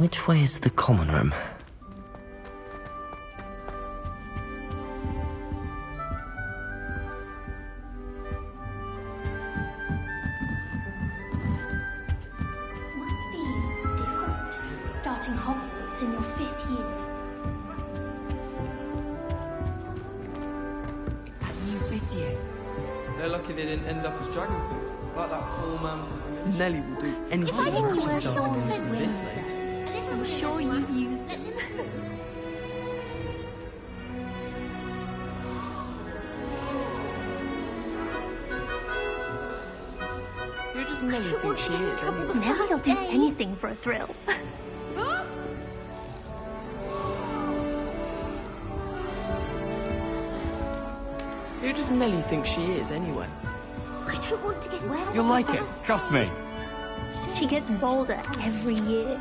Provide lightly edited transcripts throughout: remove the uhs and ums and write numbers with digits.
Which way is the common room? Must be different, starting Hogwarts in your 5th year. It's that new 5th year. They're lucky they didn't end up as dragon food, like that poor man from the ministry. Nelly will do anything If I didn't to use start short using fit this wings, late. I'm sure you'd use them. Who does Nelly think she is, anyway? Nelly'll do anything for a thrill. Who does Nelly think she is, anyway? I don't want to get well. You'll like it, trust me. She gets bolder every year.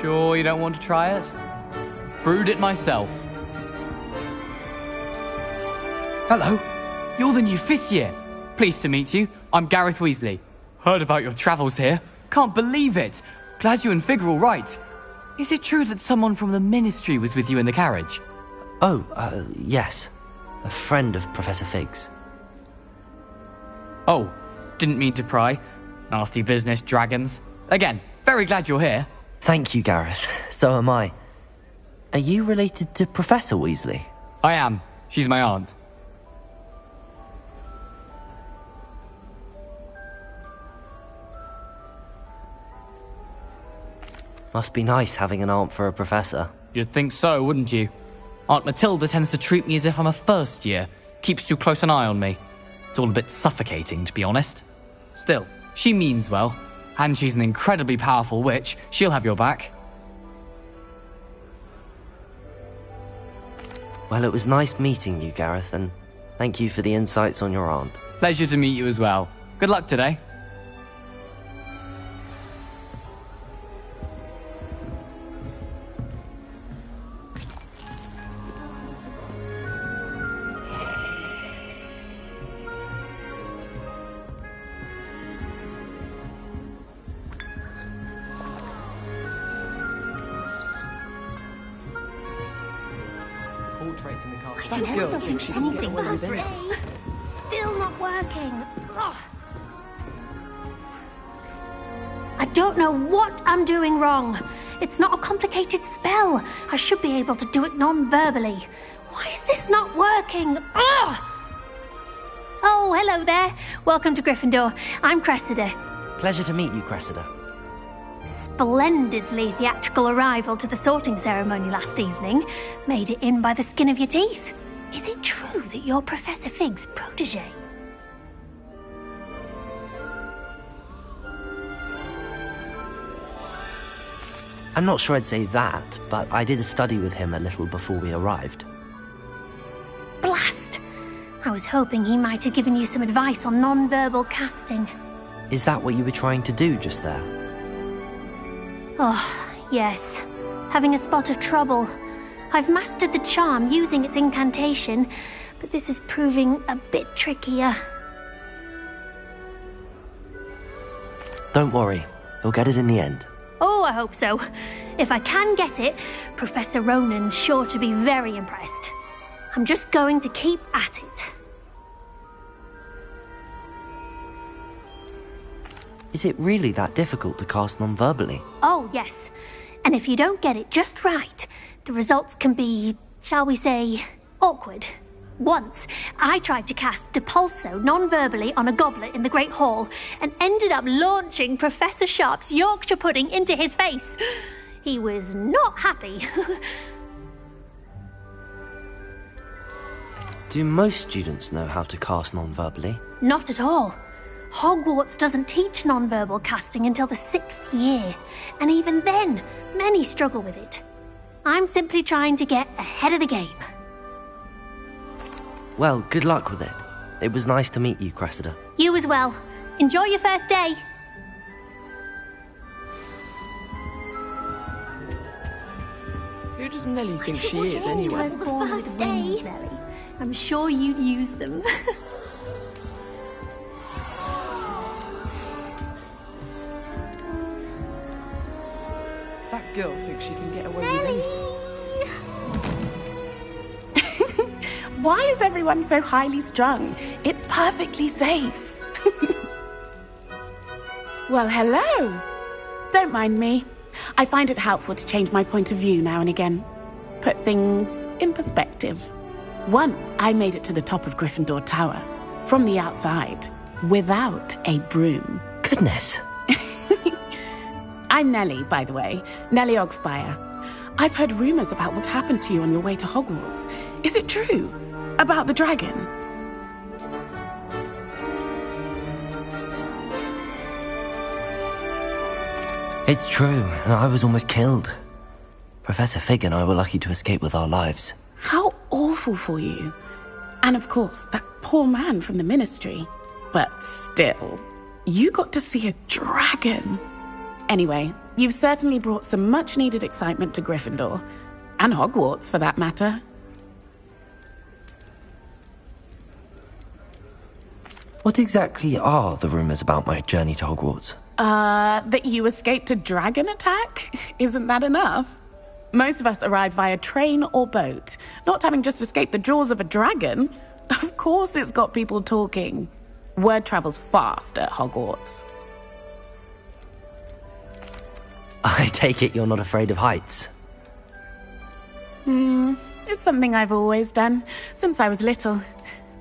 Sure you don't want to try it? Brewed it myself. Hello, you're the new 5th year. Pleased to meet you. I'm Gareth Weasley. Heard about your travels here. Can't believe it. Glad you and Fig are all right. Is it true that someone from the Ministry was with you in the carriage? Oh, yes. A friend of Professor Fig's. Oh, didn't mean to pry. Nasty business, dragons. Again, very glad you're here. Thank you, Gareth. So am I. Are you related to Professor Weasley? I am. She's my aunt. Must be nice having an aunt for a professor. You'd think so, wouldn't you? Aunt Matilda tends to treat me as if I'm a first year. Keeps too close an eye on me. It's all a bit suffocating, to be honest. Still, she means well. And she's an incredibly powerful witch. She'll have your back. Well, it was nice meeting you, Gareth, and thank you for the insights on your aunt. Pleasure to meet you as well. Good luck today. Portraits in the castle. That Nelly girl will thinks do she can get anything away with for a anything. day. Still not working. Ugh. I don't know what I'm doing wrong. It's not a complicated spell. I should be able to do it non-verbally. Why is this not working? Ugh. Oh, hello there. Welcome to Gryffindor. I'm Cressida. Pleasure to meet you, Cressida. Splendidly theatrical arrival to the sorting ceremony last evening. Made it in by the skin of your teeth. Is it true that you're Professor Fig's protege? I'm not sure I'd say that, but I did study with him a little before we arrived. Blast! I was hoping he might have given you some advice on non-verbal casting. Is that what you were trying to do just there? Oh, yes. Having a spot of trouble. I've mastered the charm using its incantation, but this is proving a bit trickier. Don't worry, you'll get it in the end. Oh, I hope so. If I can get it, Professor Ronan's sure to be very impressed. I'm just going to keep at it. Is it really that difficult to cast non-verbally? Oh, yes. And if you don't get it just right, the results can be, shall we say, awkward. Once, I tried to cast Depulso non-verbally on a goblet in the Great Hall and ended up launching Professor Sharp's Yorkshire pudding into his face. He was not happy. Do most students know how to cast non-verbally? Not at all. Hogwarts doesn't teach non-verbal casting until the 6th year, and even then, many struggle with it. I'm simply trying to get ahead of the game. Well, good luck with it. It was nice to meet you, Cressida. You as well. Enjoy your first day. Who does Nelly think she is, anyway? You were born with wings, Nelly. I'm sure you'd use them. girl thinks she can get away with anything. Why is everyone so highly strung? It's perfectly safe. Well, hello. Don't mind me. I find it helpful to change my point of view now and again. Put things in perspective. Once I made it to the top of Gryffindor Tower, from the outside, without a broom. Goodness. I'm Nellie, by the way. Nellie Ogspire. I've heard rumors about what happened to you on your way to Hogwarts. Is it true? About the dragon? It's true, and I was almost killed. Professor Fig and I were lucky to escape with our lives. How awful for you. And of course, that poor man from the Ministry. But still, you got to see a dragon. Anyway, you've certainly brought some much-needed excitement to Gryffindor. And Hogwarts, for that matter. What exactly are the rumors about my journey to Hogwarts? That you escaped a dragon attack? Isn't that enough? Most of us arrive via train or boat, not having just escaped the jaws of a dragon. Of course it's got people talking. Word travels fast at Hogwarts. I take it you're not afraid of heights. It's something I've always done, since I was little.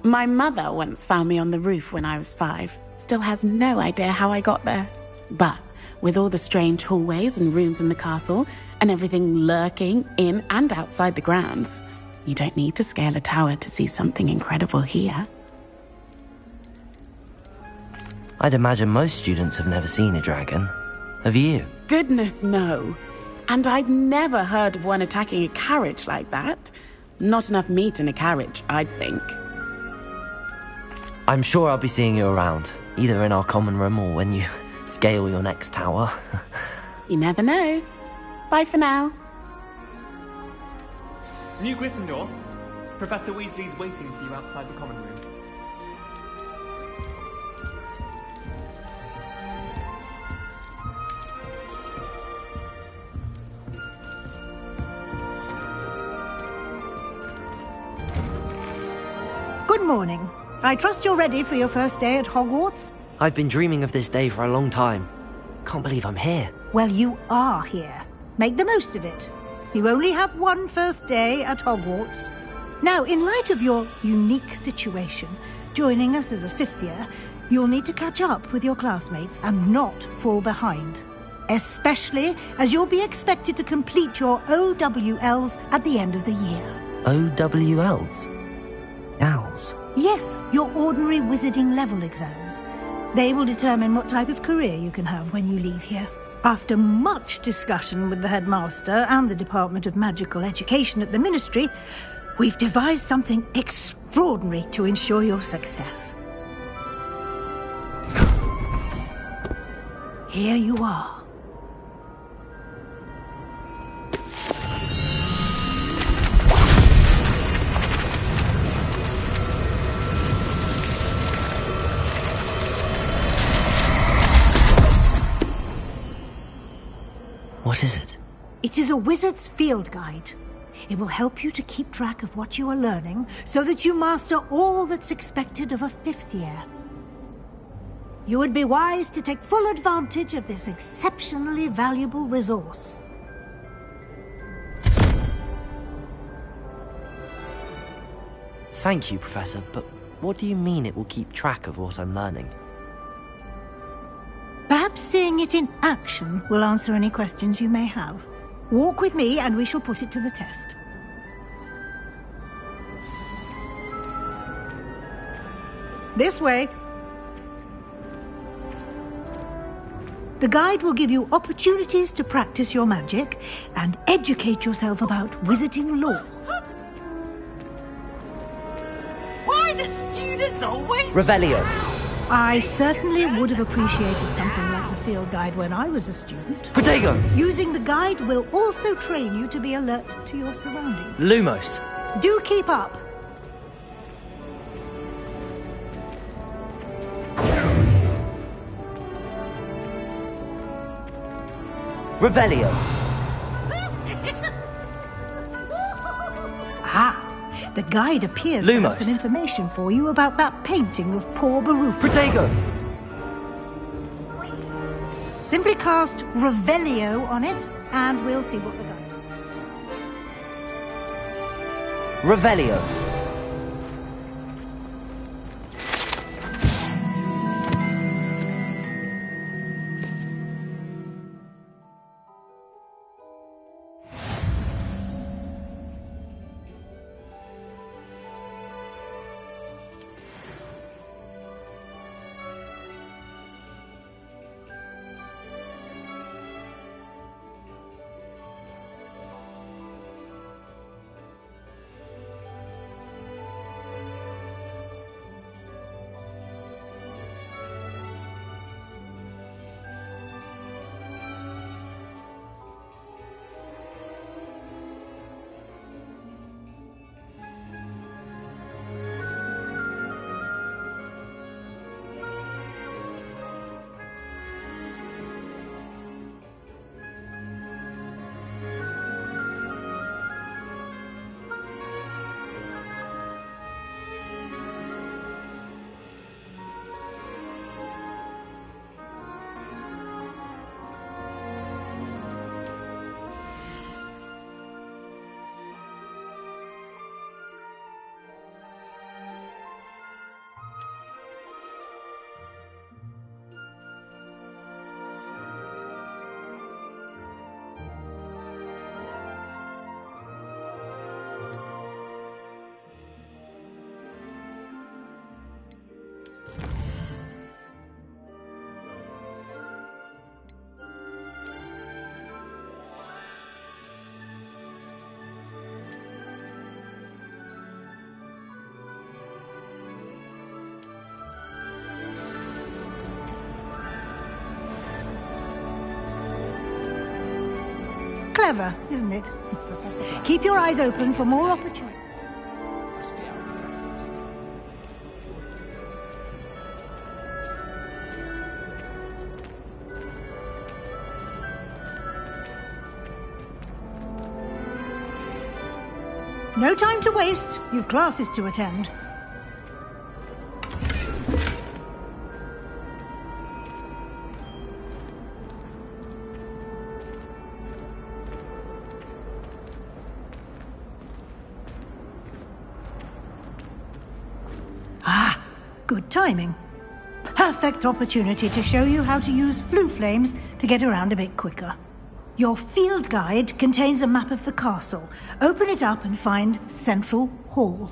My mother once found me on the roof when I was 5. Still has no idea how I got there. But with all the strange hallways and rooms in the castle, and everything lurking in and outside the grounds, you don't need to scale a tower to see something incredible here. I'd imagine most students have never seen a dragon. Have you? Goodness, no. And I've never heard of one attacking a carriage like that. Not enough meat in a carriage, I'd think. I'm sure I'll be seeing you around, either in our common room or when you scale your next tower. You never know. Bye for now. New Gryffindor. Professor Weasley's waiting for you outside the common room. Good morning. I trust you're ready for your first day at Hogwarts? I've been dreaming of this day for a long time. Can't believe I'm here. Well, you are here. Make the most of it. You only have one first day at Hogwarts. Now, in light of your unique situation, joining us as a 5th year, you'll need to catch up with your classmates and not fall behind. Especially as you'll be expected to complete your OWLs at the end of the year. OWLs? Owls? Yes, your ordinary wizarding level exams. They will determine what type of career you can have when you leave here. After much discussion with the headmaster and the Department of Magical Education at the Ministry, we've devised something extraordinary to ensure your success. Here you are. What is it? It is a wizard's field guide. It will help you to keep track of what you are learning so that you master all that's expected of a 5th year. You would be wise to take full advantage of this exceptionally valuable resource. Thank you, Professor, but what do you mean it will keep track of what I'm learning? Perhaps seeing it in action will answer any questions you may have. Walk with me and we shall put it to the test. This way. The guide will give you opportunities to practice your magic and educate yourself about wizarding lore. Why do students always... Revelio. I certainly would have appreciated something like the field guide when I was a student. Protego. Using the guide will also train you to be alert to your surroundings. Lumos. Do keep up. Revelio. The guide appears to have some information for you about that painting of poor Barufo. Protego! Simply cast Revelio on it, and we'll see what the guide... Revelio. Clever, isn't it? Keep your eyes open for more opportunities. No time to waste. You've classes to attend. Good timing. Perfect opportunity to show you how to use flue flames to get around a bit quicker. Your field guide contains a map of the castle. Open it up and find Central Hall.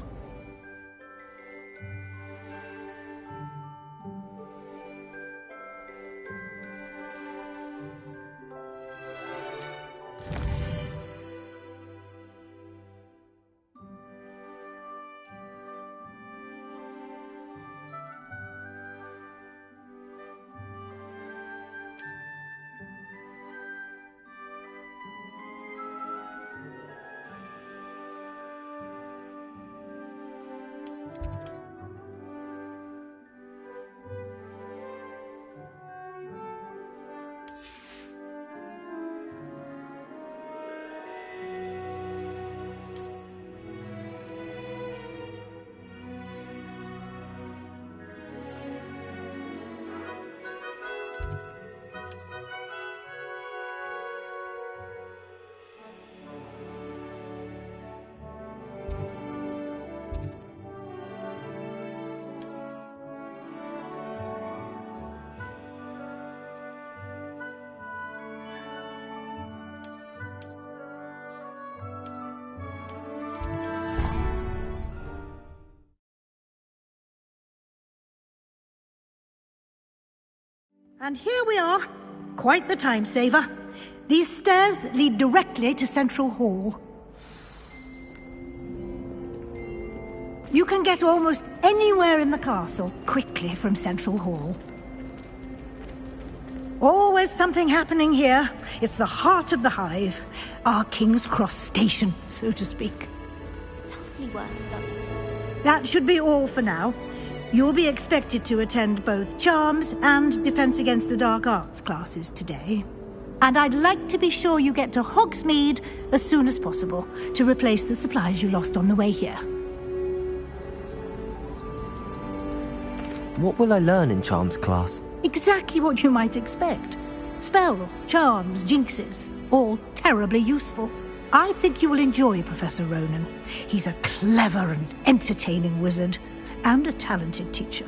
And here we are. Quite the time saver. These stairs lead directly to Central Hall. You can get almost anywhere in the castle quickly from Central Hall. Always something happening here. It's the heart of the hive. Our King's Cross station, so to speak. It's hardly worth stuff. That should be all for now. You'll be expected to attend both Charms and Defense Against the Dark Arts classes today. And I'd like to be sure you get to Hogsmeade as soon as possible to replace the supplies you lost on the way here. What will I learn in Charms class? Exactly what you might expect. Spells, charms, jinxes, all terribly useful. I think you will enjoy Professor Ronan. He's a clever and entertaining wizard, and a talented teacher.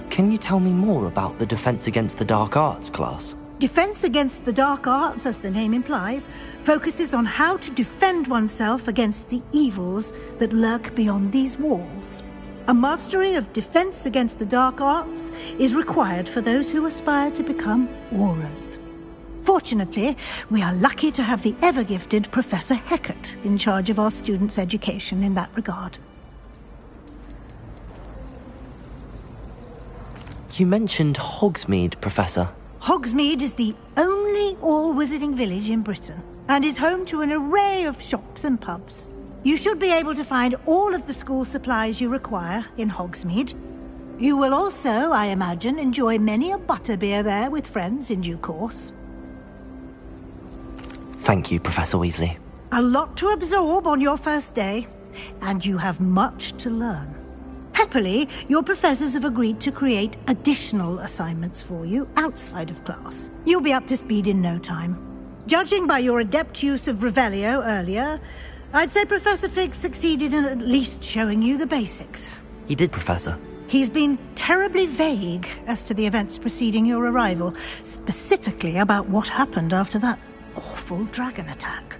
Can you tell me more about the Defense Against the Dark Arts class? Defense Against the Dark Arts, as the name implies, focuses on how to defend oneself against the evils that lurk beyond these walls. A mastery of Defense Against the Dark Arts is required for those who aspire to become Aurors. Fortunately, we are lucky to have the ever-gifted Professor Heckert in charge of our students' education in that regard. You mentioned Hogsmeade, Professor. Hogsmeade is the only all-wizarding village in Britain, and is home to an array of shops and pubs. You should be able to find all of the school supplies you require in Hogsmeade. You will also, I imagine, enjoy many a butterbeer there with friends in due course. Thank you, Professor Weasley. A lot to absorb on your first day, and you have much to learn. Happily, your professors have agreed to create additional assignments for you outside of class. You'll be up to speed in no time. Judging by your adept use of Revelio earlier, I'd say Professor Fig succeeded in at least showing you the basics. He did, Professor. He's been terribly vague as to the events preceding your arrival, specifically about what happened after that awful dragon attack.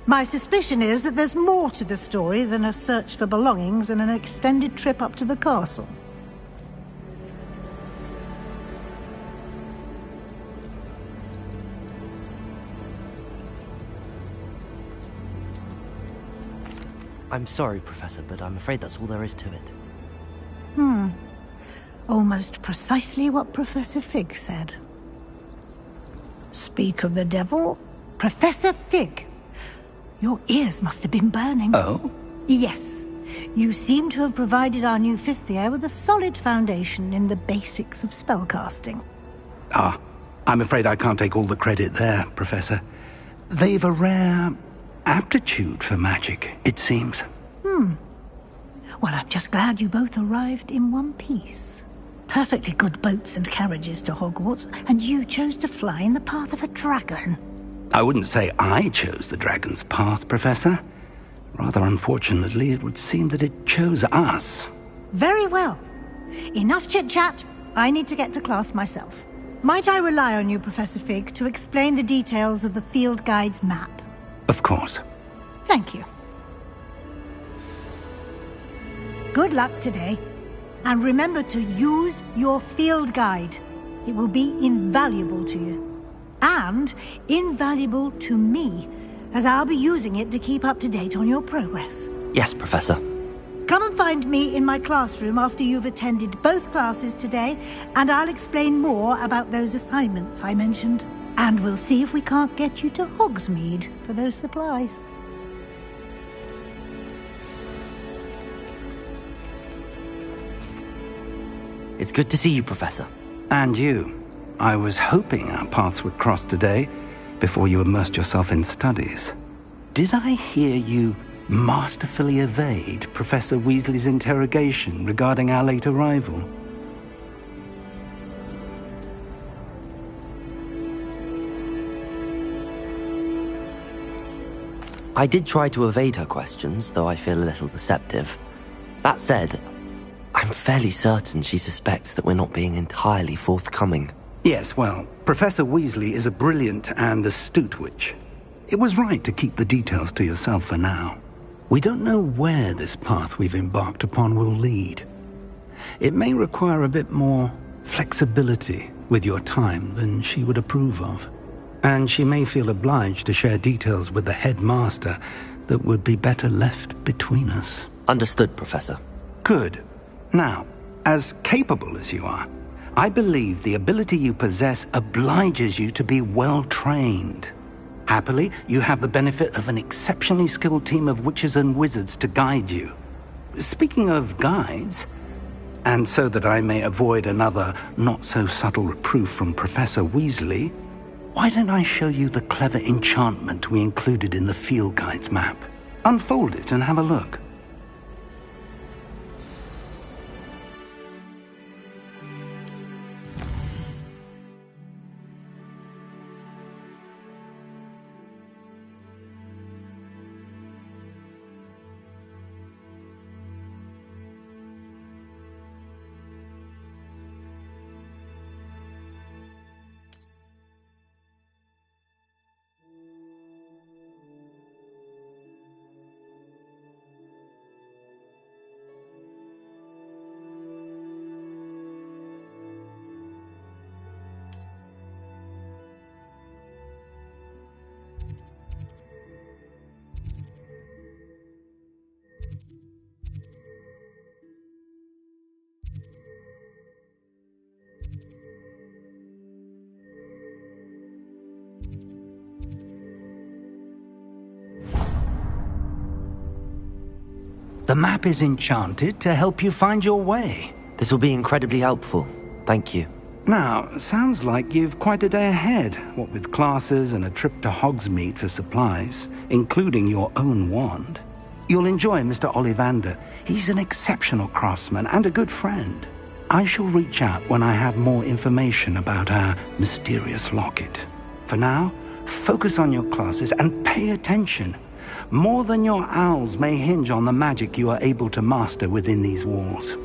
My suspicion is that there's more to the story than a search for belongings and an extended trip up to the castle. I'm sorry, Professor, but I'm afraid that's all there is to it. Almost precisely what Professor Fig said. Speak of the devil, Professor Fig. Your ears must have been burning. Oh? Yes. You seem to have provided our new fifth year with a solid foundation in the basics of spellcasting. Ah, I'm afraid I can't take all the credit there, Professor. They've a rare aptitude for magic, it seems. Well, I'm just glad you both arrived in one piece. Perfectly good boats and carriages to Hogwarts, and you chose to fly in the path of a dragon. I wouldn't say I chose the dragon's path, Professor. Rather unfortunately, it would seem that it chose us. Very well. Enough chit-chat. I need to get to class myself. Might I rely on you, Professor Fig, to explain the details of the field guide's map? Of course. Thank you. Good luck today. And remember to use your field guide. It will be invaluable to you. And invaluable to me, as I'll be using it to keep up to date on your progress. Yes, Professor. Come and find me in my classroom after you've attended both classes today, and I'll explain more about those assignments I mentioned. And we'll see if we can't get you to Hogsmeade for those supplies. It's good to see you, Professor. And you. I was hoping our paths would cross today, before you immersed yourself in studies. Did I hear you masterfully evade Professor Weasley's interrogation regarding our late arrival? I did try to evade her questions, though I feel a little deceptive. That said, I'm fairly certain she suspects that we're not being entirely forthcoming. Yes, well, Professor Weasley is a brilliant and astute witch. It was right to keep the details to yourself for now. We don't know where this path we've embarked upon will lead. It may require a bit more flexibility with your time than she would approve of. And she may feel obliged to share details with the headmaster that would be better left between us. Understood, Professor. Good. Now, as capable as you are, I believe the ability you possess obliges you to be well-trained. Happily, you have the benefit of an exceptionally skilled team of witches and wizards to guide you. Speaking of guides, and so that I may avoid another not-so-subtle reproof from Professor Weasley, why don't I show you the clever enchantment we included in the field guide's map? Unfold it and have a look. The map is enchanted to help you find your way. This will be incredibly helpful. Thank you. Now, sounds like you've quite a day ahead, what with classes and a trip to Hogsmeade for supplies, including your own wand. You'll enjoy Mr. Ollivander. He's an exceptional craftsman and a good friend. I shall reach out when I have more information about our mysterious locket. For now, focus on your classes and pay attention. More than your owls may hinge on the magic you are able to master within these walls.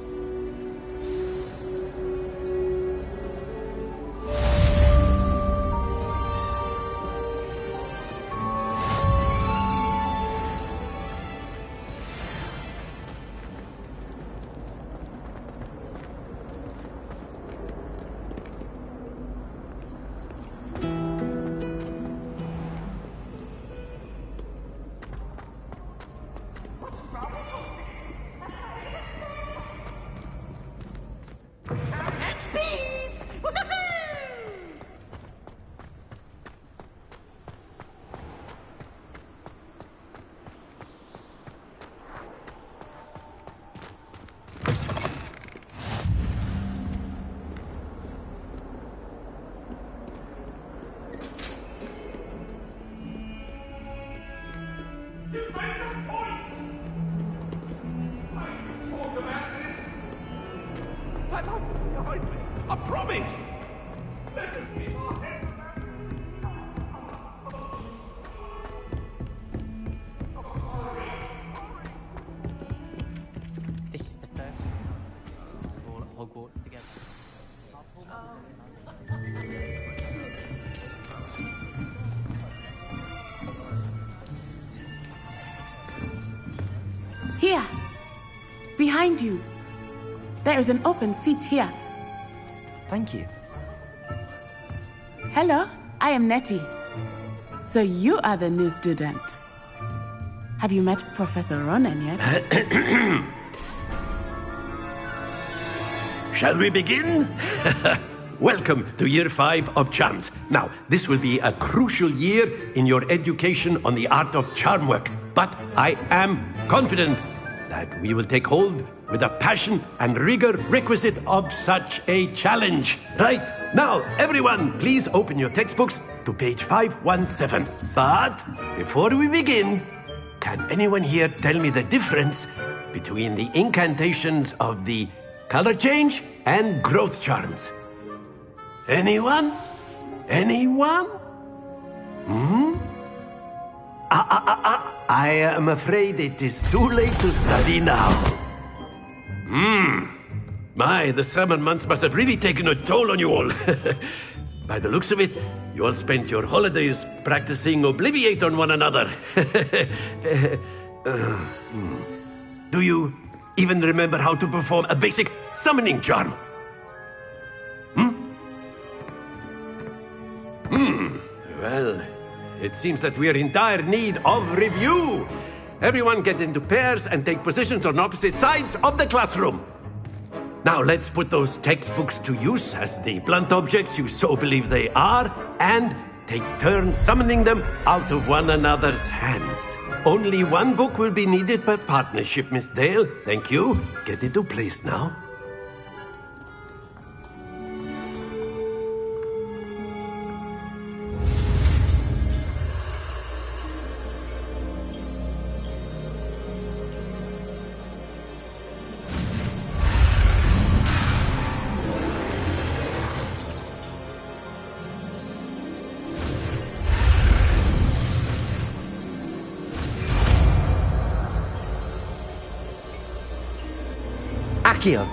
I promise! Let us keep our heads This is the first. We're all at Hogwarts together. Here. Behind you. There is an open seat here. Thank you. Hello, I am Nettie. So you are the new student. Have you met Professor Ronan yet? Shall we begin? Welcome to Year 5 of Charms. Now, this will be a crucial year in your education on the art of charm work. But I am confident that we will take hold with the passion and rigor requisite of such a challenge. Right, now, everyone, please open your textbooks to page 517. But before we begin, can anyone here tell me the difference between the incantations of the color change and growth charms? Anyone? Anyone? I am afraid it is too late to study now. My, the summer months must have really taken a toll on you all. By the looks of it, you all spent your holidays practicing Obliviate on one another. Do you even remember how to perform a basic summoning charm? Well, it seems that we are in dire need of review. Everyone get into pairs and take positions on opposite sides of the classroom. Now let's put those textbooks to use as the blunt objects you so believe they are, and take turns summoning them out of one another's hands. Only one book will be needed per partnership, Miss Dale. Thank you. Get into place now. Accio!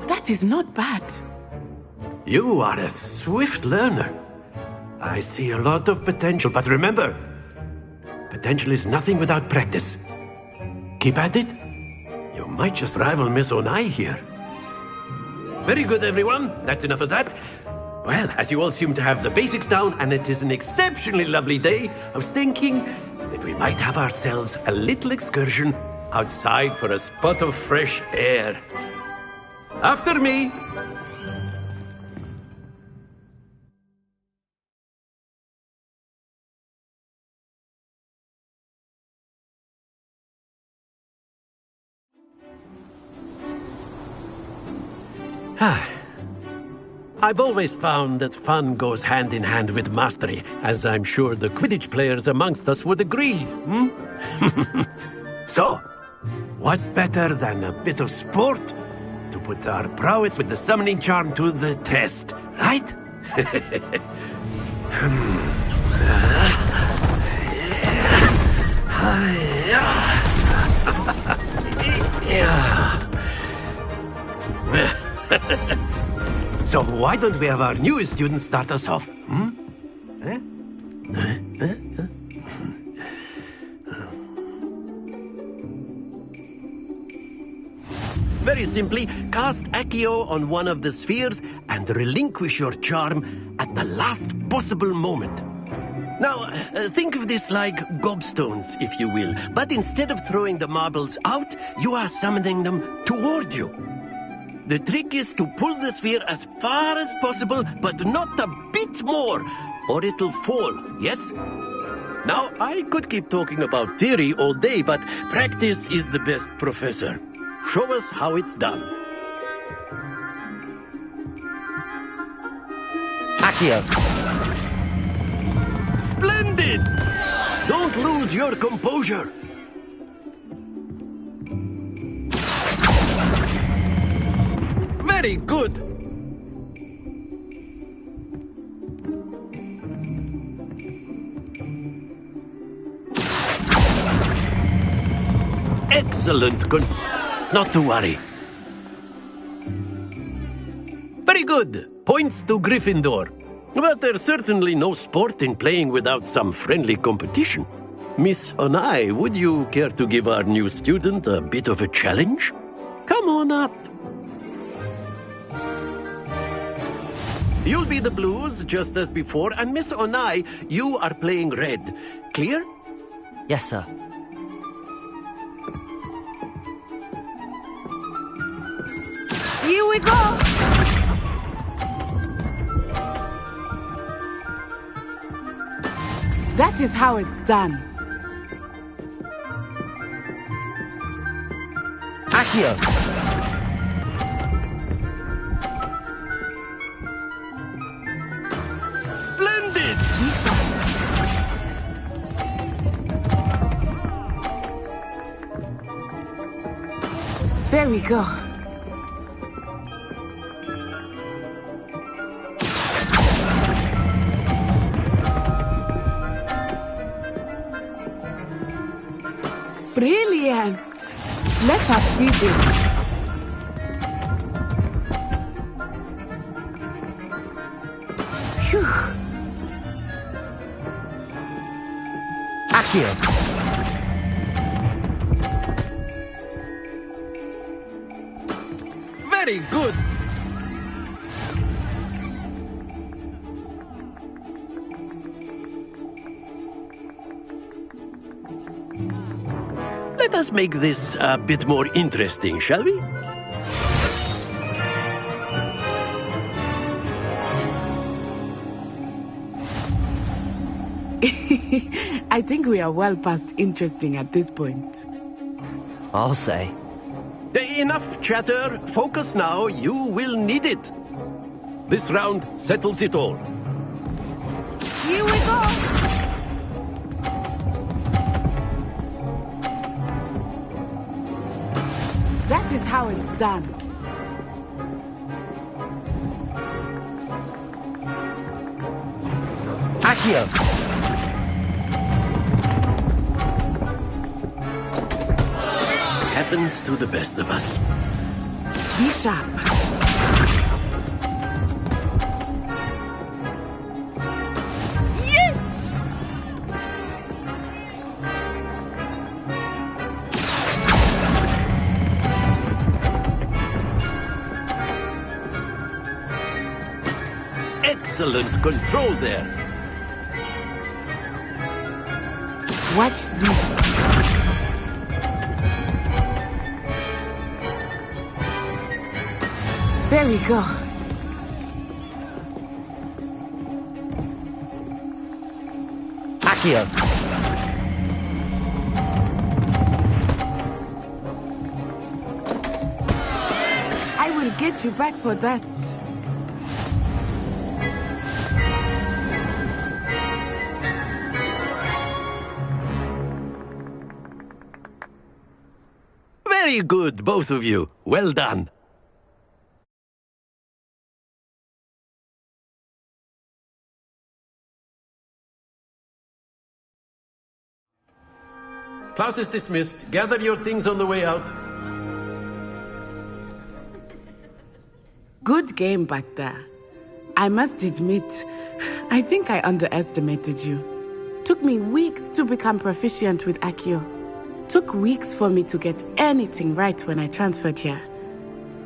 That is not bad. You are a swift learner. I see a lot of potential, but remember, potential is nothing without practice. Keep at it. You might just rival Miss Onai here. Very good, everyone. That's enough of that. Well, as you all seem to have the basics down, and it is an exceptionally lovely day, I was thinking that we might have ourselves a little excursion outside for a spot of fresh air. After me! I've always found that fun goes hand in hand with mastery, as I'm sure the Quidditch players amongst us would agree. So, what better than a bit of sport to put our prowess with the summoning charm to the test, right? So why don't we have our newest student start us off? Very simply, cast Accio on one of the spheres and relinquish your charm at the last possible moment. Now, think of this like gobstones, if you will, but instead of throwing the marbles out, you are summoning them toward you. The trick is to pull the sphere as far as possible, but not a bit more, or it'll fall, yes? Now, I could keep talking about theory all day, but practice is the best professor. Show us how it's done. Accio. Splendid! Don't lose your composure. Very good. Excellent. Not to worry. Very good. Points to Gryffindor. But there's certainly no sport in playing without some friendly competition. Miss Onai, would you care to give our new student a bit of a challenge? Come on up. You'll be the blues, just as before, and Miss Onai, you are playing red. Clear? Yes, sir. Here we go! That is how it's done. Accio. Splendid! There we go. Brilliant! Let us see this. Phew. Accio. Very good. Let us make this a bit more interesting, shall we? I think we are well past interesting at this point. I'll say. Enough chatter. Focus now. You will need it. This round settles it all. Here we go! That is how it's done. Accio. Happens to the best of us. Be sharp. Yes! Excellent control there. Watch this. There we go. Accio. I will get you back for that. Very good, both of you. Well done. Class is dismissed. Gather your things on the way out. Good game back there. I must admit, I think I underestimated you. Took me weeks to become proficient with Accio. Took weeks for me to get anything right when I transferred here.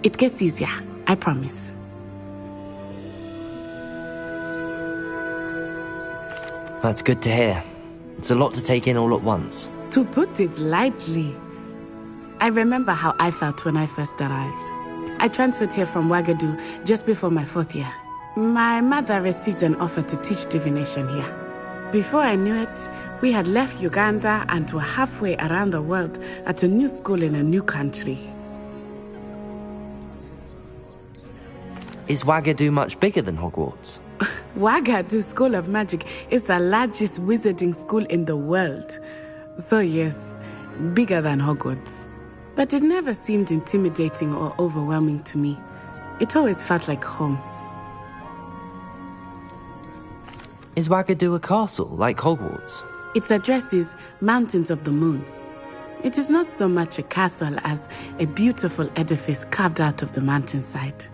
It gets easier, I promise. That's good to hear. It's a lot to take in all at once. To put it lightly, I remember how I felt when I first arrived. I transferred here from Ouagadougou just before my 4th year. My mother received an offer to teach divination here. Before I knew it, we had left Uganda and were halfway around the world at a new school in a new country. Is Ouagadougou much bigger than Hogwarts? Ouagadougou School of Magic is the largest wizarding school in the world. So yes, bigger than Hogwarts. But it never seemed intimidating or overwhelming to me. It always felt like home. Is Ouagadougou a castle, like Hogwarts? Its address is Mountains of the Moon. It is not so much a castle as a beautiful edifice carved out of the mountainside.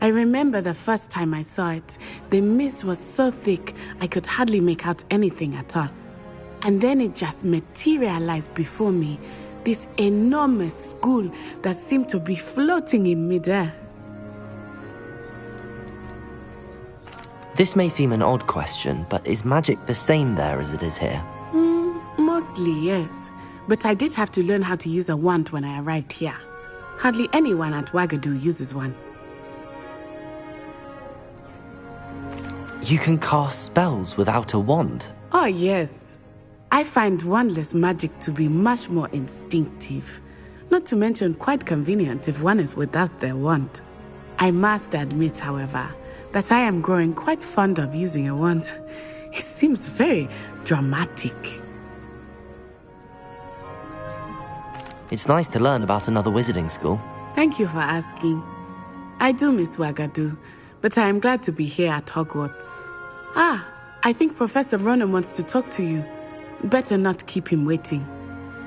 I remember the first time I saw it, the mist was so thick I could hardly make out anything at all. And then it just materialized before me, this enormous school that seemed to be floating in midair. This may seem an odd question, but is magic the same there as it is here? Mostly, yes. But I did have to learn how to use a wand when I arrived here. Hardly anyone at Ouagadougou uses one. You can cast spells without a wand? Oh, yes. I find wandless magic to be much more instinctive. Not to mention quite convenient if one is without their wand. I must admit, however, that I am growing quite fond of using a wand. It seems very dramatic. It's nice to learn about another wizarding school. Thank you for asking. I do miss Ouagadougou, but I am glad to be here at Hogwarts. I think Professor Ronan wants to talk to you. Better not keep him waiting.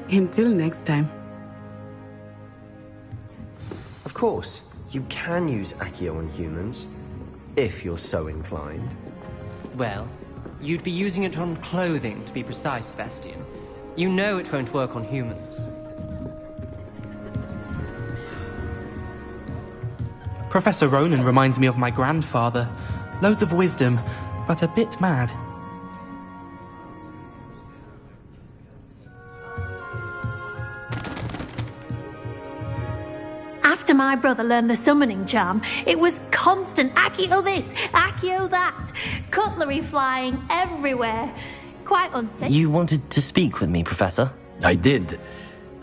Until next time. Of course, you can use Accio on humans, if you're so inclined. Well, you'd be using it on clothing, to be precise, Sebastian. You know it won't work on humans. Professor Ronan reminds me of my grandfather. Loads of wisdom, but a bit mad. After my brother learned the summoning charm, it was constant Accio this, Accio that, cutlery flying everywhere. Quite unsafe. You wanted to speak with me, Professor? I did.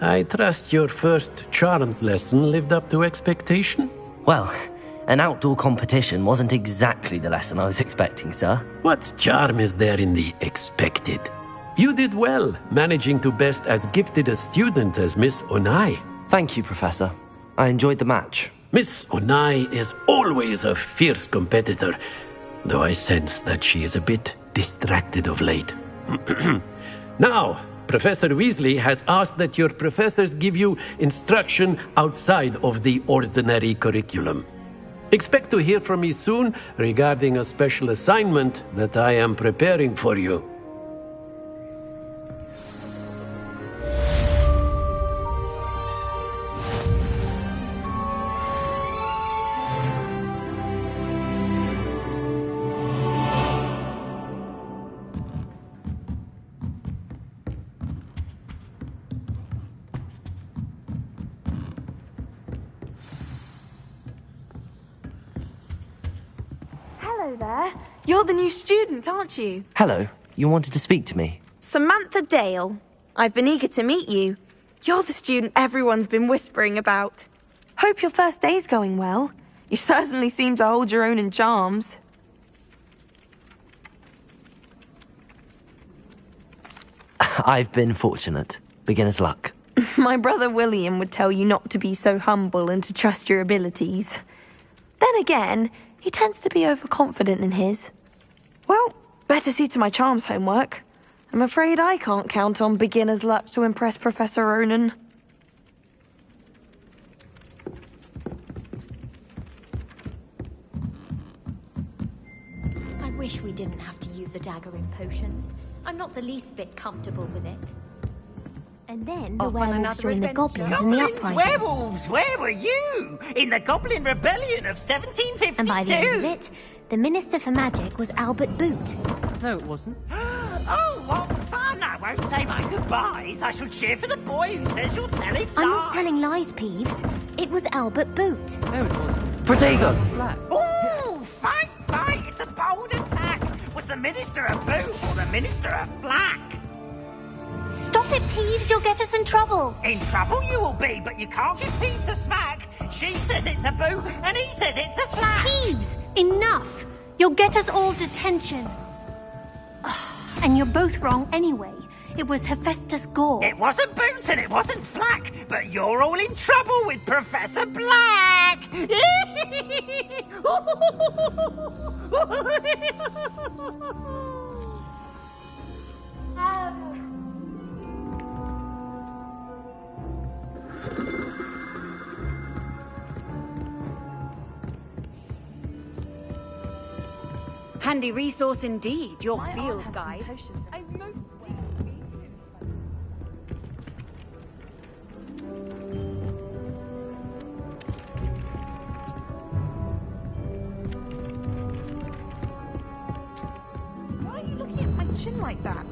I trust your first charms lesson lived up to expectation? Well, an outdoor competition wasn't exactly the lesson I was expecting, sir. What charm is there in the expected? You did well, managing to best as gifted a student as Miss Onai. Thank you, Professor. I enjoyed the match. Miss Onai is always a fierce competitor, though I sense that she is a bit distracted of late. Now, Professor Weasley has asked that your professors give you instruction outside of the ordinary curriculum. Expect to hear from me soon regarding a special assignment that I am preparing for you. Hello there. You're the new student, aren't you? Hello. You wanted to speak to me? Samantha Dale. I've been eager to meet you. You're the student everyone's been whispering about. Hope your first day's going well. You certainly seem to hold your own in charms. I've been fortunate. Beginner's luck. My brother William would tell you not to be so humble and to trust your abilities. Then again, he tends to be overconfident in his. Well, better see to my charms homework. I'm afraid I can't count on beginner's luck to impress Professor Ronan. I wish we didn't have to use a dagger in potions. I'm not the least bit comfortable with it. And then the werewolves joined the goblins in the uprising. Werewolves, where were you? In the Goblin Rebellion of 1752. And by the end of it, the Minister for Magic was Albert Boot. No, it wasn't. Oh, what fun! I won't say my goodbyes. I shall cheer for the boy who says you're telling lies. I'm not telling lies, Peeves. It was Albert Boot. No, it wasn't. Protego! Ooh, fight! It's a bold attack. Was the Minister a boot or the Minister a flack? Stop it, Peeves. You'll get us in trouble. In trouble you will be, but you can't give Peeves a smack. She says it's a boo, and he says it's a flack. Peeves, enough. You'll get us all detention. And you're both wrong anyway. It was Hephaestus Gore. It wasn't boot and it wasn't flack, but you're all in trouble with Professor Black. Handy resource indeed, your field guide. Why are you looking at my chin like that?